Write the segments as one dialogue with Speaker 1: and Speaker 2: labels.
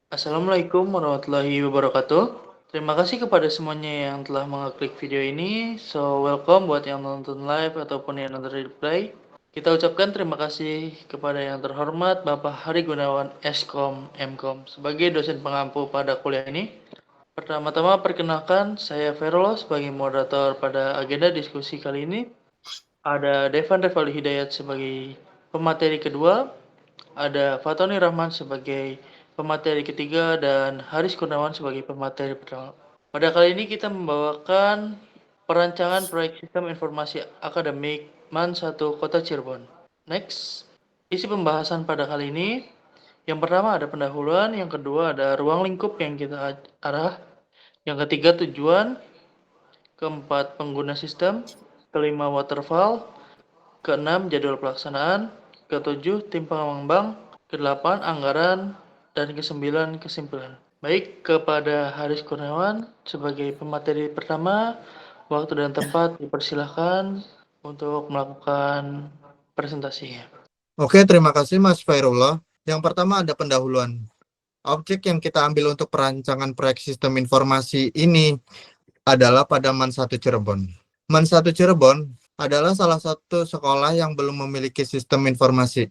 Speaker 1: Assalamualaikum warahmatullahi wabarakatuh. Terima kasih kepada semuanya yang telah mengeklik video ini. So, welcome buat yang nonton live ataupun yang nonton replay. Kita ucapkan terima kasih kepada yang terhormat Bapak Hari Gunawan Eskom Mkom sebagai dosen pengampu pada kuliah ini. Pertama-tama perkenalkan, saya Verlo sebagai moderator pada agenda diskusi kali ini. Ada Devan Revali Hidayat sebagai pemateri kedua, ada Fatoni Rahman sebagai pemateri ketiga, dan Haris Kurniawan sebagai pemateri pertama. Pada kali ini kita membawakan perancangan proyek sistem informasi akademik MAN 1 Kota Cirebon. Next, isi pembahasan pada kali ini. Yang pertama ada pendahuluan, yang kedua ada ruang lingkup yang kita arah, yang ketiga tujuan, keempat pengguna sistem, kelima waterfall, keenam jadwal pelaksanaan, ketujuh tim pengembang, kedelapan anggaran, dan kesembilan kesimpulan. Baik, kepada Haris Kurniawan sebagai pemateri pertama, waktu dan tempat dipersilahkan untuk melakukan presentasinya.
Speaker 2: Oke, terima kasih Mas Fairullah. Yang pertama ada pendahuluan. Objek yang kita ambil untuk perancangan proyek sistem informasi ini adalah pada MAN 1 Cirebon. MAN 1 Cirebon adalah salah satu sekolah yang belum memiliki sistem informasi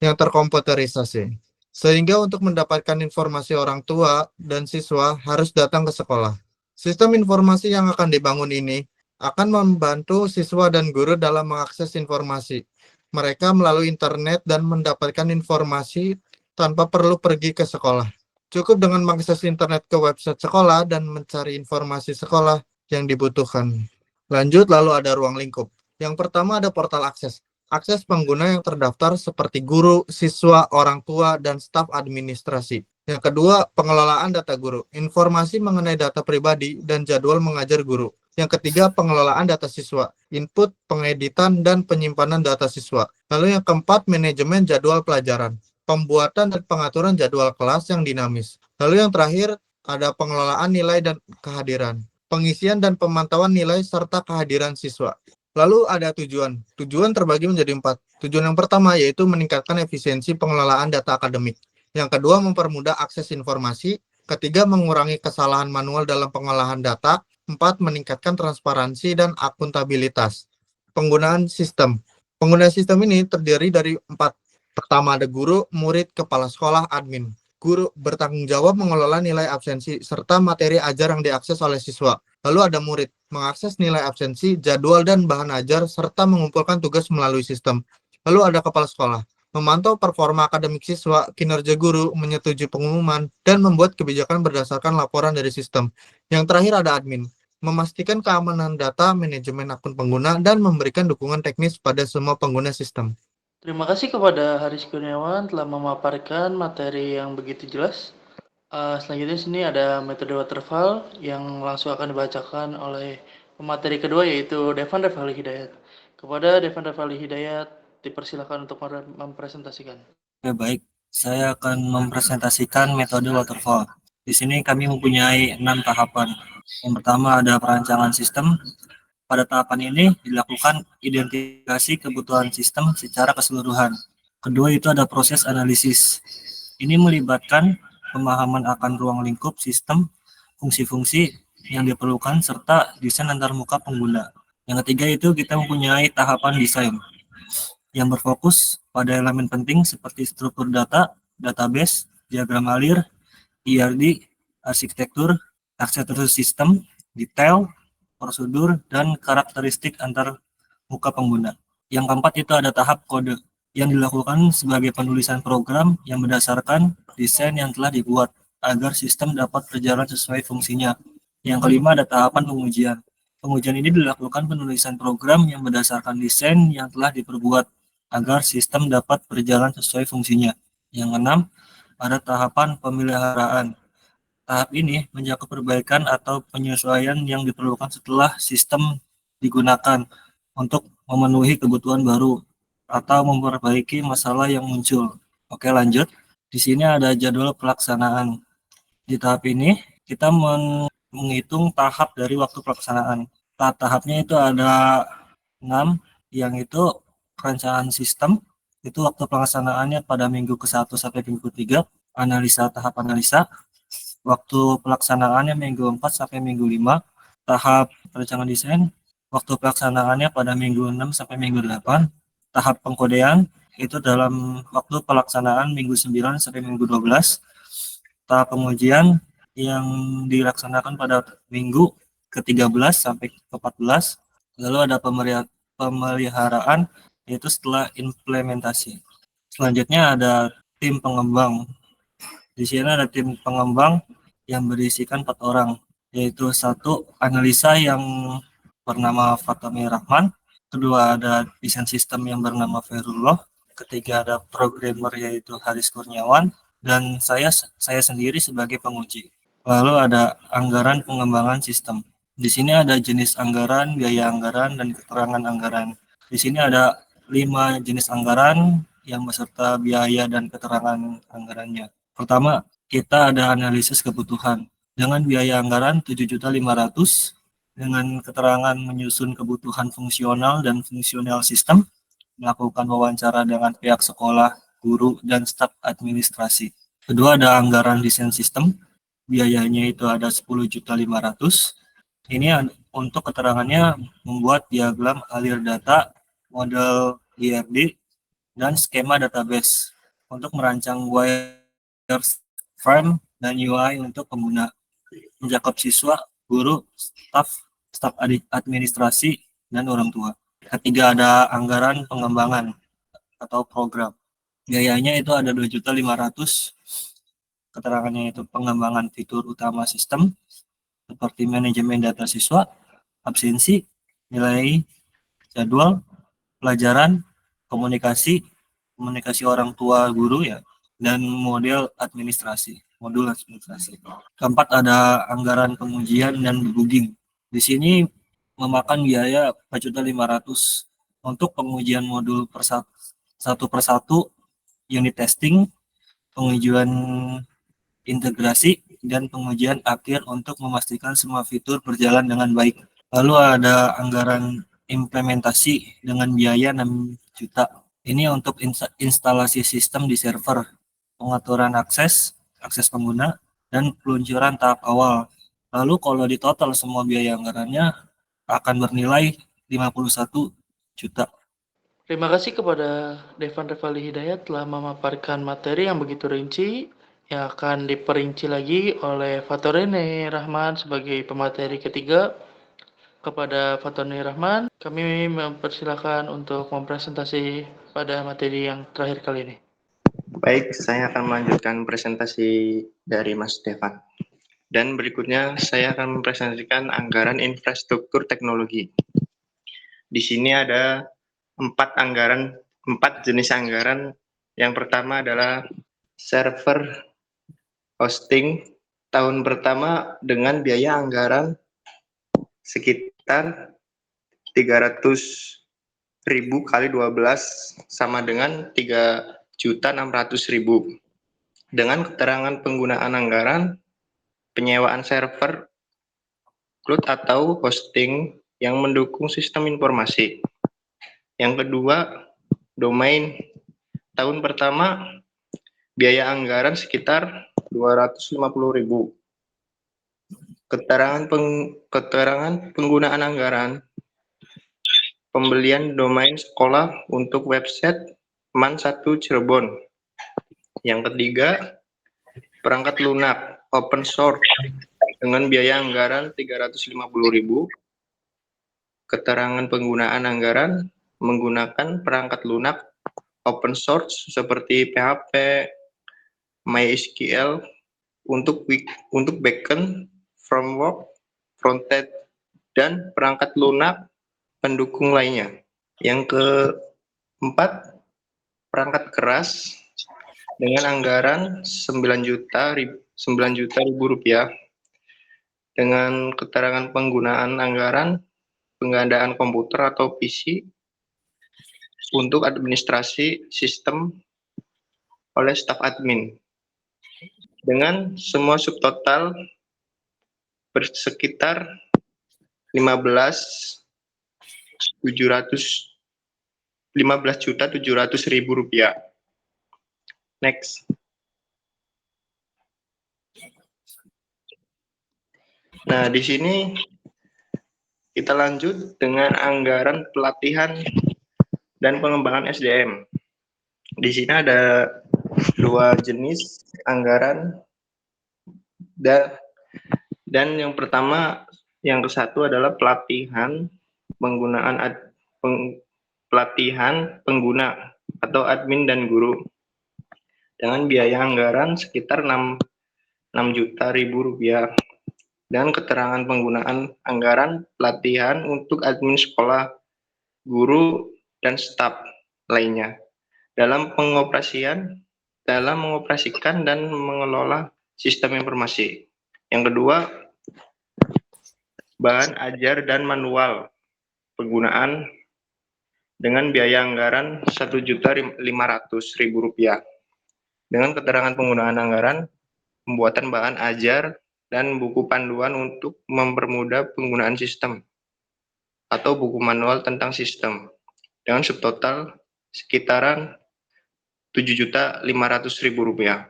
Speaker 2: yang terkomputerisasi. Sehingga untuk mendapatkan informasi orang tua dan siswa harus datang ke sekolah. Sistem informasi yang akan dibangun ini akan membantu siswa dan guru dalam mengakses informasi mereka melalui internet dan mendapatkan informasi tanpa perlu pergi ke sekolah. Cukup dengan mengakses internet ke website sekolah dan mencari informasi sekolah yang dibutuhkan. Lanjut, lalu ada ruang lingkup. Yang pertama ada portal akses. Akses pengguna yang terdaftar seperti guru, siswa, orang tua, dan staf administrasi. Yang kedua, pengelolaan data guru. Informasi mengenai data pribadi dan jadwal mengajar guru. Yang ketiga, pengelolaan data siswa, input, pengeditan, dan penyimpanan data siswa. Lalu yang keempat, manajemen jadwal pelajaran, pembuatan dan pengaturan jadwal kelas yang dinamis. Lalu yang terakhir, ada pengelolaan nilai dan kehadiran, pengisian dan pemantauan nilai serta kehadiran siswa. Lalu ada tujuan. Tujuan terbagi menjadi 4. Tujuan yang pertama yaitu meningkatkan efisiensi pengelolaan data akademik. Yang kedua, mempermudah akses informasi. Ketiga, mengurangi kesalahan manual dalam pengolahan data. 4. Meningkatkan transparansi dan akuntabilitas. Penggunaan sistem. Penggunaan sistem ini terdiri dari 4. Pertama ada guru, murid, kepala sekolah, admin. Guru bertanggung jawab mengelola nilai absensi serta materi ajar yang diakses oleh siswa. Lalu ada murid, mengakses nilai absensi, jadwal dan bahan ajar, serta mengumpulkan tugas melalui sistem. Lalu ada kepala sekolah, memantau performa akademik siswa, kinerja guru, menyetujui pengumuman, dan membuat kebijakan berdasarkan laporan dari sistem. Yang terakhir ada admin, memastikan keamanan data, manajemen akun pengguna, dan memberikan dukungan teknis pada semua pengguna sistem.
Speaker 1: Terima kasih kepada Haris Kurniawan telah memaparkan materi yang begitu jelas. Selanjutnya sini ada metode waterfall yang langsung akan dibacakan oleh pemateri kedua yaitu Devan Revali Hidayat. Kepada Devan Revali Hidayat dipersilakan untuk mempresentasikan.
Speaker 3: Ya, baik, saya akan mempresentasikan metode waterfall. Di sini kami mempunyai 6 tahapan. Yang pertama ada perancangan sistem. Pada tahapan ini dilakukan identifikasi kebutuhan sistem secara keseluruhan. Kedua itu ada proses analisis. Ini melibatkan pemahaman akan ruang lingkup sistem, fungsi-fungsi yang diperlukan, serta desain antarmuka pengguna. Yang ketiga itu kita mempunyai tahapan desain yang berfokus pada elemen penting seperti struktur data, database, diagram alir, IRD, arsitektur, arsitektur sistem, detail, prosedur, dan karakteristik antar muka pengguna. Yang keempat itu ada tahap kode yang dilakukan sebagai penulisan program yang berdasarkan desain yang telah dibuat agar sistem dapat berjalan sesuai fungsinya. Yang kelima ada tahapan pengujian. Pengujian ini dilakukan penulisan program yang berdasarkan desain yang telah diperbuat agar sistem dapat berjalan sesuai fungsinya. Yang keenam ada tahapan pemeliharaan. Tahap ini mencakup perbaikan atau penyesuaian yang diperlukan setelah sistem digunakan untuk memenuhi kebutuhan baru atau memperbaiki masalah yang muncul. Oke, lanjut. Di sini ada jadwal pelaksanaan. Di tahap ini kita menghitung tahap dari waktu pelaksanaan. Tahap-tahapnya itu ada 6, yang itu perencanaan sistem, itu waktu pelaksanaannya pada minggu ke-1 sampai minggu ke-3. tahap analisa. Waktu pelaksanaannya minggu 4 sampai minggu 5. Tahap perancangan desain, waktu pelaksanaannya pada minggu 6 sampai minggu 8. Tahap pengkodean itu dalam waktu pelaksanaan minggu 9 sampai minggu 12. Tahap pengujian yang dilaksanakan pada minggu ke-13 sampai ke-14. Lalu ada pemeliharaan, yaitu setelah implementasi. Selanjutnya ada tim pengembang. Di sini ada tim pengembang yang berisikan 4 orang, yaitu satu analisa yang bernama Fatami Rahman, kedua ada desain sistem yang bernama Ferullah, ketiga ada programmer yaitu Haris Kurniawan, dan saya sendiri sebagai penguji. Lalu ada anggaran pengembangan sistem. Di sini ada jenis anggaran, biaya anggaran, dan keterangan anggaran. Di sini ada 5 jenis anggaran yang beserta biaya dan keterangan anggarannya. Pertama, kita ada analisis kebutuhan. Dengan biaya anggaran 7.500.000, dengan keterangan menyusun kebutuhan fungsional dan fungsional sistem, melakukan wawancara dengan pihak sekolah, guru, dan staf administrasi. Kedua, ada anggaran desain sistem. Biayanya itu ada 10.500.000. Ini untuk keterangannya membuat diagram alir data, model IRD, dan skema database untuk merancang wireframe dan UI untuk pengguna, mencakup siswa, guru, staf administrasi, dan orang tua. Ketiga, ada anggaran pengembangan atau program. Biayanya itu ada 2.500.000. Keterangannya itu pengembangan fitur utama sistem seperti manajemen data siswa, absensi, nilai, jadwal, pelajaran, komunikasi orang tua guru ya, dan modul administrasi. Keempat, ada anggaran pengujian dan debugging. Di sini memakan biaya 4.500.000 untuk pengujian modul satu persatu, unit testing, pengujian integrasi, dan pengujian akhir untuk memastikan semua fitur berjalan dengan baik. Lalu ada anggaran implementasi dengan biaya 6 juta. Ini untuk instalasi sistem di server, pengaturan akses pengguna, dan peluncuran tahap awal. Lalu kalau di total semua biaya anggarannya akan bernilai 51 juta.
Speaker 1: Terima kasih kepada Devan Revali Hidayat telah memaparkan materi yang begitu rinci yang akan diperinci lagi oleh Fatorene Rahman sebagai pemateri ketiga. Kepada Fatorene Rahman, kami mempersilahkan untuk mempresentasi pada materi yang terakhir kali ini.
Speaker 4: Baik, saya akan melanjutkan presentasi dari Mas Devan. Dan berikutnya saya akan mempresentasikan anggaran infrastruktur teknologi. Di sini ada 4 jenis anggaran. Yang pertama adalah server hosting. Tahun pertama dengan biaya anggaran sekitar 300.000 kali 12 sama dengan 3.600.000. Dengan keterangan penggunaan anggaran penyewaan server, cloud atau hosting yang mendukung sistem informasi. Yang kedua, domain. Tahun pertama biaya anggaran sekitar 250.000. Keterangan penggunaan anggaran pembelian domain sekolah untuk website MAN1 Cirebon. Yang ketiga, perangkat lunak open source dengan biaya anggaran 350.000. Keterangan penggunaan anggaran menggunakan perangkat lunak open source seperti PHP, MySQL untuk backend, framework, frontend, dan perangkat lunak pendukung lainnya. Yang keempat, perangkat keras dengan anggaran 9 juta rupiah dengan keterangan penggunaan anggaran penggandaan komputer atau PC untuk administrasi sistem oleh staf admin dengan semua subtotal bersekitar 15.700.000 rupiah. Next. Nah, di sini kita lanjut dengan anggaran pelatihan dan pengembangan SDM. Di sini ada dua jenis anggaran dan yang pertama, yang ke satu adalah pelatihan pelatihan pengguna atau admin dan guru dengan biaya anggaran sekitar 6 juta ribu rupiah dan keterangan penggunaan anggaran pelatihan untuk admin sekolah, guru, dan staf lainnya dalam mengoperasikan dan mengelola sistem informasi. Yang kedua, bahan ajar dan manual penggunaan dengan biaya anggaran Rp1.500.000 dengan keterangan penggunaan anggaran pembuatan bahan ajar dan buku panduan untuk mempermudah penggunaan sistem atau buku manual tentang sistem dengan subtotal sekitaran Rp7.500.000.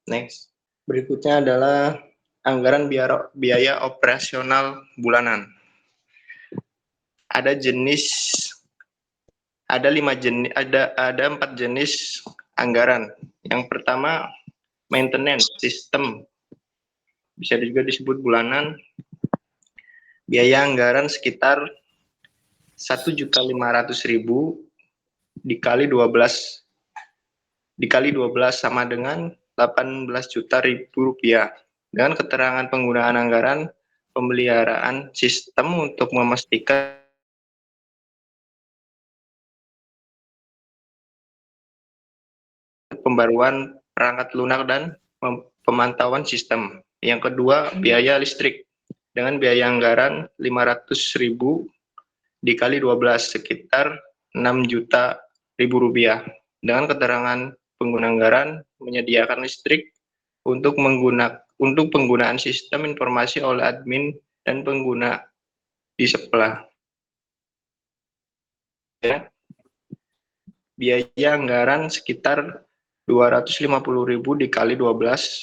Speaker 4: Next. Berikutnya adalah anggaran biaya operasional bulanan. Ada 4 jenis anggaran. Yang pertama, maintenance sistem, bisa juga disebut bulanan. Biaya anggaran sekitar Rp1.500.000 dikali 12 sama dengan Rp18 juta dengan keterangan penggunaan anggaran pemeliharaan sistem untuk memastikan pembaruan perangkat lunak dan pemantauan sistem. Yang kedua, biaya listrik dengan biaya anggaran Rp500.000 dikali 12 sekitar Rp6 juta dengan keterangan pengguna anggaran menyediakan listrik untuk penggunaan sistem informasi oleh admin dan pengguna di sekolah. Ya. Biaya anggaran sekitar Rp250.000 dikali 12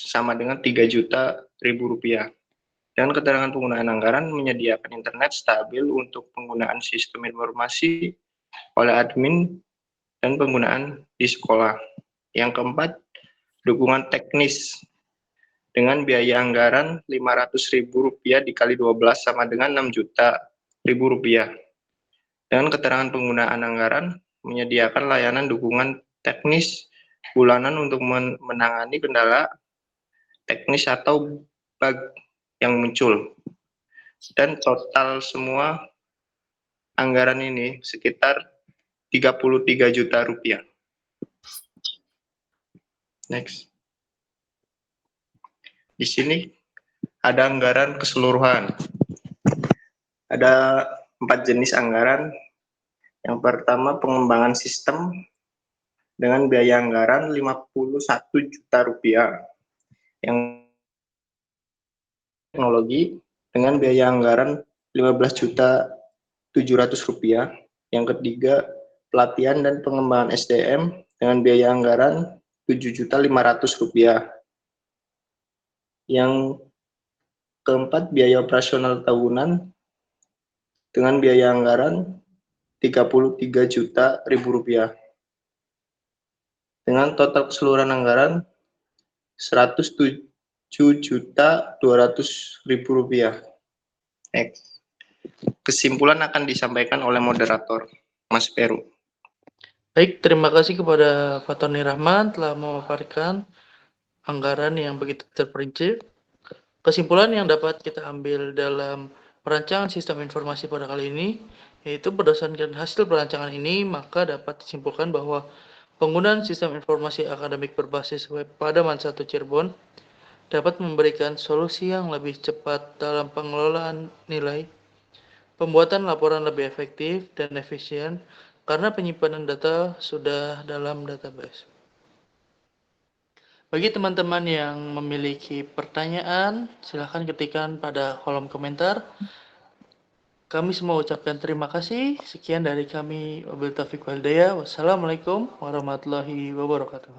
Speaker 4: sama dengan Rp3 juta. Dengan keterangan penggunaan anggaran menyediakan internet stabil untuk penggunaan sistem informasi oleh admin dan penggunaan di sekolah. Yang keempat, dukungan teknis dengan biaya anggaran Rp500.000 dikali 12 sama dengan Rp6 juta. Dengan keterangan penggunaan anggaran menyediakan layanan dukungan teknis bulanan untuk menangani kendala teknis atau bug yang muncul. Dan total semua anggaran ini sekitar Rp33 juta. Next. Di sini ada anggaran keseluruhan. Ada 4 jenis anggaran. Yang pertama, pengembangan sistem dengan biaya anggaran Rp51 juta. Yang teknologi dengan biaya anggaran Rp15.700.000. Yang ketiga, pelatihan dan pengembangan SDM dengan biaya anggaran Rp7.500.000. Yang keempat, biaya operasional tahunan dengan biaya anggaran Rp33 juta. Dengan total keseluruhan anggaran Rp107.200.000. Kesimpulan akan disampaikan oleh moderator, Mas Peru.
Speaker 1: Baik, terima kasih kepada Pak Tony Rahman telah memaparkan anggaran yang begitu terperinci. Kesimpulan yang dapat kita ambil dalam perancangan sistem informasi pada kali ini, yaitu berdasarkan hasil perancangan ini, maka dapat disimpulkan bahwa penggunaan sistem informasi akademik berbasis web pada MAN 1 Cirebon dapat memberikan solusi yang lebih cepat dalam pengelolaan nilai, pembuatan laporan lebih efektif dan efisien karena penyimpanan data sudah dalam database. Bagi teman-teman yang memiliki pertanyaan, silahkan ketikkan pada kolom komentar. Kami semua ucapkan terima kasih. Sekian dari kami, wabillahi taufiq wal hidayah. Wassalamualaikum warahmatullahi wabarakatuh.